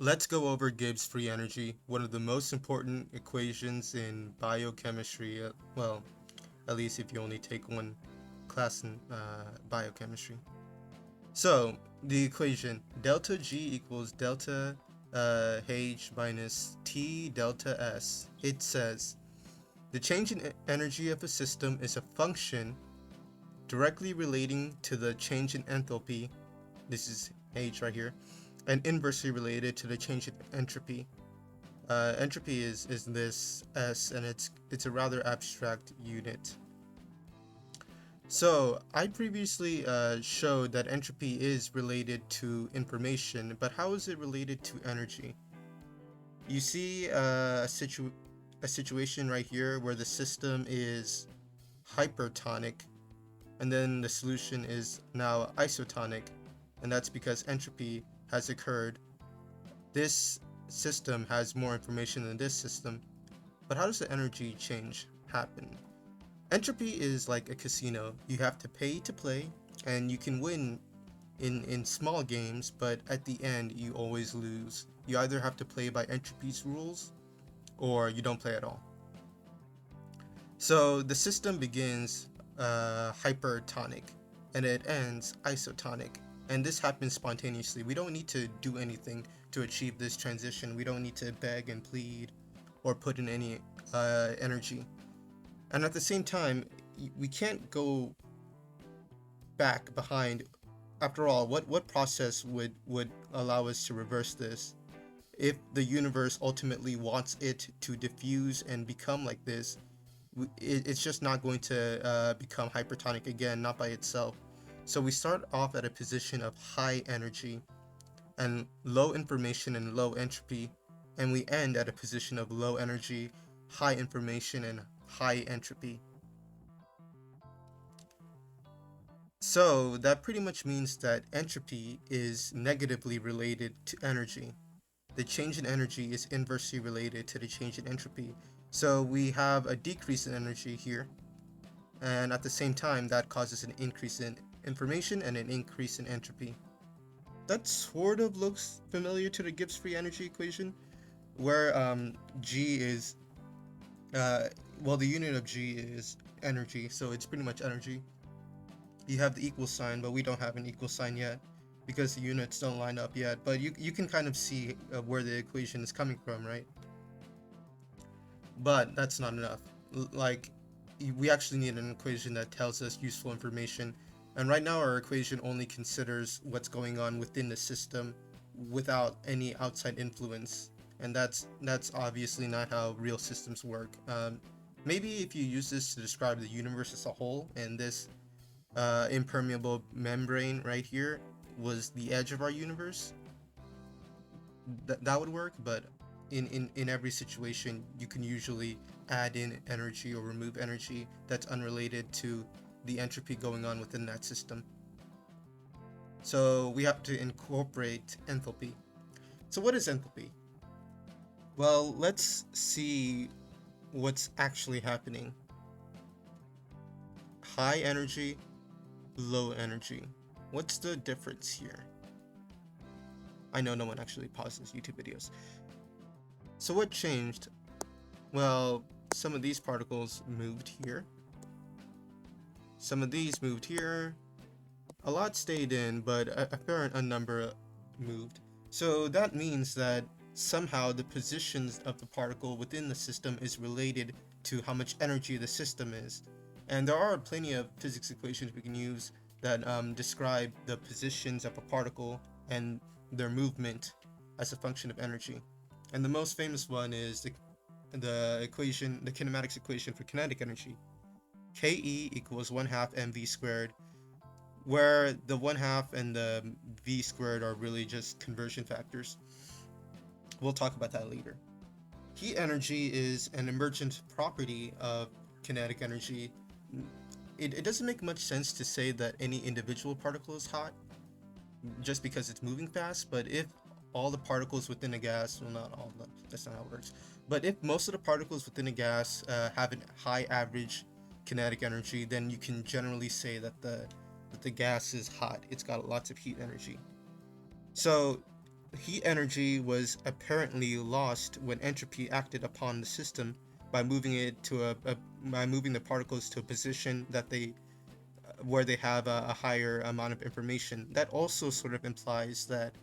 Let's go over Gibbs Free Energy, one of the most important equations in biochemistry. Well, at least if you only take one class in biochemistry. So, the equation delta G equals delta H minus T delta S. It says the change in energy of a system is a function directly relating to the change in enthalpy. This is H right here, and inversely related to the change in entropy. Entropy is this S, and it's a rather abstract unit. So I previously showed that entropy is related to information, but how is it related to energy? You see a situation right here where the system is hypertonic, and then the solution is now isotonic, and that's because entropy has occurred. This system has more information than this system, but how does the energy change happen? Entropy is like a casino. You have to pay to play, and you can win in small games, but at the end, you always lose. You either have to play by entropy's rules, or you don't play at all. So the system begins hypertonic, and it ends isotonic. And this happens spontaneously. We don't need to do anything to achieve this transition. We don't need to beg and plead or put in any energy. And at the same time, we can't go back behind. After all, what process would allow us to reverse this? If the universe ultimately wants it to diffuse and become like this, it's just not going to become hypertonic again, not by itself. So we start off at a position of high energy and low information and low entropy, and we end at a position of low energy, high information, and high entropy. So that pretty much means that entropy is negatively related to energy. The change in energy is inversely related to the change in entropy. So we have a decrease in energy here, and at the same time, that causes an increase in information and an increase in entropy. That sort of looks familiar to the Gibbs free energy equation, where G is, uh, well, the unit of G is energy, so it's pretty much energy. You have the equal sign, but we don't have an equal sign yet because the units don't line up yet. But you can kind of see where the equation is coming from, right? But that's not enough. Like, we actually need an equation that tells us useful information. And right now, our equation only considers what's going on within the system without any outside influence. And that's obviously not how real systems work. Maybe if you use this to describe the universe as a whole, and this impermeable membrane right here was the edge of our universe, that would work. But in every situation, you can usually add in energy or remove energy that's unrelated to the entropy going on within that system. So we have to incorporate enthalpy. So what is enthalpy? Well, let's see what's actually happening. High energy, low energy. What's the difference here? I know no one actually pauses YouTube videos. So what changed? Well, some of these particles moved here. Some of these moved here. A lot stayed in, but a fair number moved. So that means that somehow the positions of the particle within the system is related to how much energy the system is. And there are plenty of physics equations we can use that describe the positions of a particle and their movement as a function of energy. And the most famous one is the equation, the kinematics equation for kinetic energy. Ke equals 1 half mv squared, where the 1 half and the v squared are really just conversion factors. We'll talk about that later. Heat energy is an emergent property of kinetic energy. It doesn't make much sense to say that any individual particle is hot just because it's moving fast, but if all the particles within a gas, well, not all, that's not how it works, but if most of the particles within a gas have a high average kinetic energy, then you can generally say that the gas is hot. It's got lots of heat energy. So heat energy was apparently lost when entropy acted upon the system by moving it to by moving the particles to a position that they where they have a higher amount of information. That also sort of implies that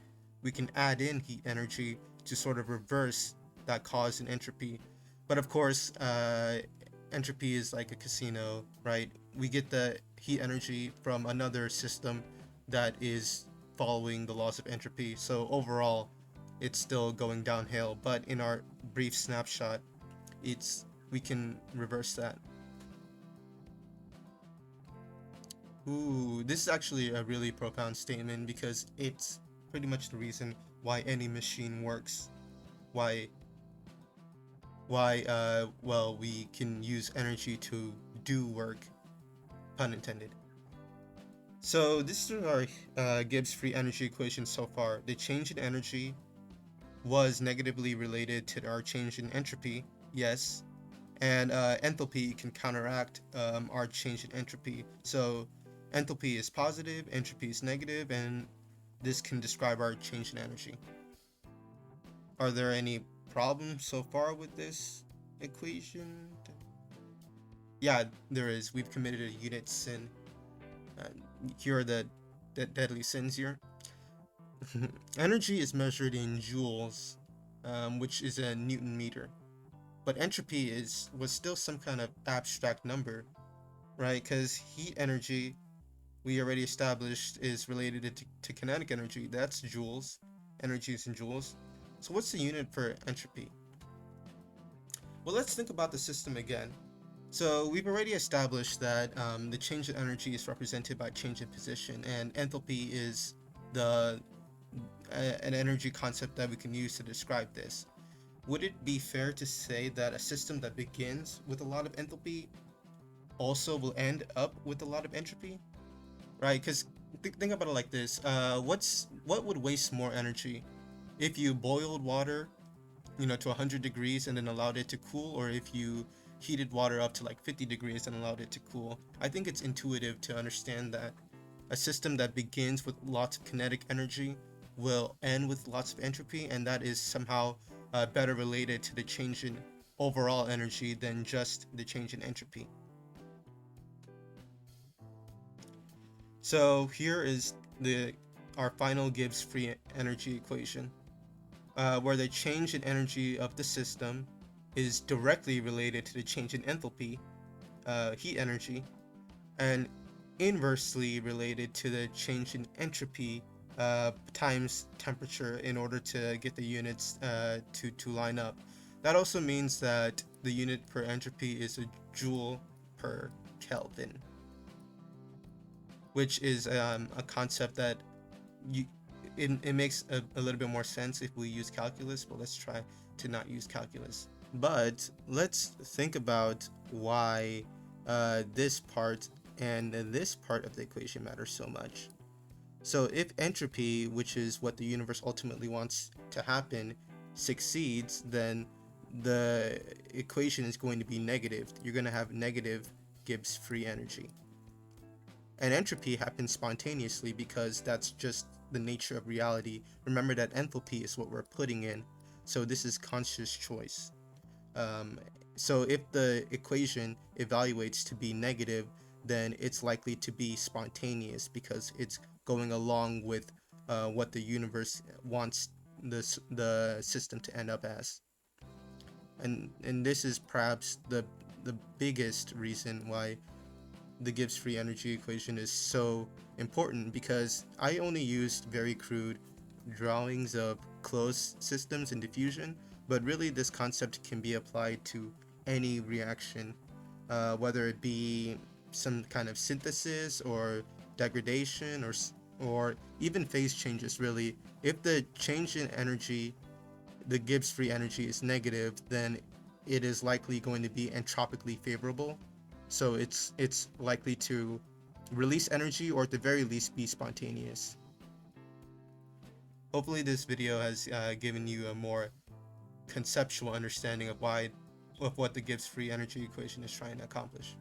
we can add in heat energy to sort of reverse that cause in entropy. But of course, entropy is like a casino, right? We get the heat energy from another system that is following the laws of entropy. So overall, it's still going downhill. But in our brief snapshot, it's we can reverse that. Ooh, this is actually a really profound statement because it's pretty much the reason why any machine works. Why well, we can use energy to do work, pun intended. So this is our Gibbs free energy equation so far. The change in energy was negatively related to our change in entropy, yes, and enthalpy can counteract our change in entropy. So enthalpy is positive, entropy is negative, and this can describe our change in energy. Are there any problems so far with this equation? Yeah, there is. We've committed a unit sin. Uh, Here are the deadly sins here. Energy is measured in joules, which is a Newton meter. But entropy was still some kind of abstract number, right? Because heat energy, we already established, is related to kinetic energy. That's joules. Energy is in joules. So what's the unit for entropy? Well, let's think about the system again. So we've already established that the change in energy is represented by change in position, and enthalpy is the an energy concept that we can use to describe this. Would it be fair to say that a system that begins with a lot of enthalpy also will end up with a lot of entropy? Right? Because think about it like this: what would waste more energy if you boiled water, to 100 degrees and then allowed it to cool, or if you heated water up to like 50 degrees and allowed it to cool? I think it's intuitive to understand that a system that begins with lots of kinetic energy will end with lots of entropy, and that is somehow better related to the change in overall energy than just the change in entropy. So here is our final Gibbs free energy equation, where the change in energy of the system is directly related to the change in enthalpy, heat energy, and inversely related to the change in entropy times temperature in order to get the units to line up. That also means that the unit per entropy is a joule per Kelvin, which is a concept that you it makes a little bit more sense if we use calculus, but let's try to not use calculus. But let's think about why this part and this part of the equation matter so much. So if entropy, which is what the universe ultimately wants to happen, succeeds, then the equation is going to be negative. You're going to have negative Gibbs free energy. And entropy happens spontaneously because that's just the nature of reality. Remember that enthalpy is what we're putting in. So this is conscious choice. So if the equation evaluates to be negative, then it's likely to be spontaneous because it's going along with what the universe wants the system to end up as. And this is perhaps the biggest reason why the Gibbs free energy equation is so important, because I only used very crude drawings of closed systems in diffusion, but really this concept can be applied to any reaction, whether it be some kind of synthesis or degradation or even phase changes. Really, if the change in energy, the Gibbs free energy, is negative, then it is likely going to be entropically favorable. So it's likely to release energy, or at the very least be spontaneous. Hopefully this video has given you a more conceptual understanding of what the Gibbs free energy equation is trying to accomplish.